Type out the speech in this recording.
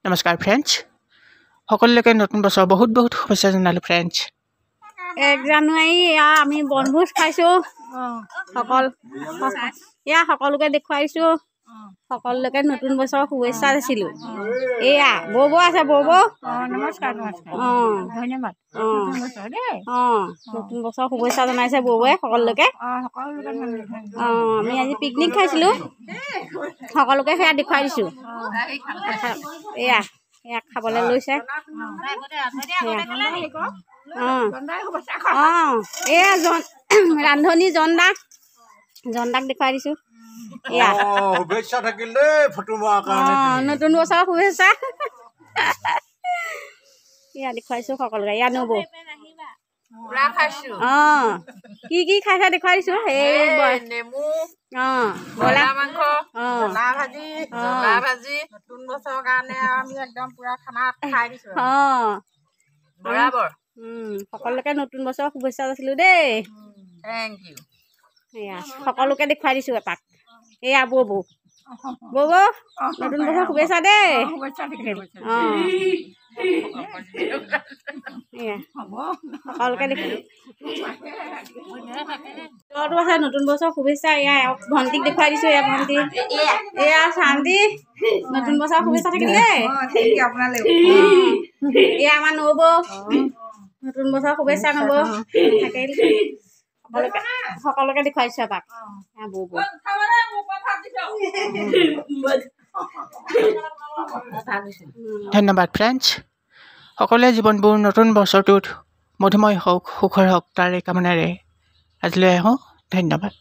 নমস্কাৰ ফ্ৰেণ্ডছ, সকলোকে নতুন বছৰ বহুত বহুত শুভেচ্ছা জনালোঁ ফ্ৰেণ্ডছ। 1 জানুৱাৰী আমি বনভোজ খাইছোঁ। সকলোকে দেখুৱাইছোঁ। সকলোকে নতুন বছৰৰ শুভেচ্ছা দিছিলোঁ। এয়া বৌ আছে বৌ নমস্কাৰ ধন্যবাদ। নতুন বছৰৰ শুভেচ্ছা জনাইছে বৌৱে সকলোকে। আমি আজি পিকনিক খাইছিলোঁ, সকলোকে সেয়া দেখুৱাই দিছোঁ। এয়া খাবলৈ লৈছে। এয়া ৰান্ধনি জনদাক দেখুৱাই দিছোঁ। এয়া শুভেচ্ছা থাকিল দেই ফটো মৰাৰ কাৰণে। নতুন বছৰৰ শুভেচ্ছা এয়া দেখুৱাইছোঁ সকলোকে। এয়া নবৌ কি কি খাইছে দেখুৱাই দিছোঁ। নেমু, ব্ৰইলাৰ মাংস, ভাজি নতুন বছৰৰ কাৰণে আমি একদম পুৰা খানা খাই দিছোঁ। বৰাবৰ সকলোকে নতুন বছৰৰ শুভেচ্ছা দিছিলোঁ দেই। Thank you. এয়া সকলোকে দেখুৱাই দিছোঁ এপাক। এয়া বৌ নতুন বছৰ শুভেচ্ছা দেই। সকলোকে দেখুৱাই আছে নতুন বছৰ শুভেচ্ছা। এয়া ভণ্টিক দেখুৱাই দিছোঁ। এয়া ভণ্টি, এয়া শান্তি, নতুন বছৰ শুভেচ্ছা থাকিল দেই। এয়া আমাৰ নবৌ, নতুন বছৰ শুভেচ্ছা নবৌ থাকিল। সকলোকে দেখুৱাইছোঁ এপাক। বৌ ধন্যবাদ ফ্ৰেণ্ডছ। সকলোৱে জীৱনবোৰ নতুন বছৰটোত মধুময় হওক, সুখৰ হওক, তাৰে কামনাৰে আজিলৈ আহোঁ। ধন্যবাদ।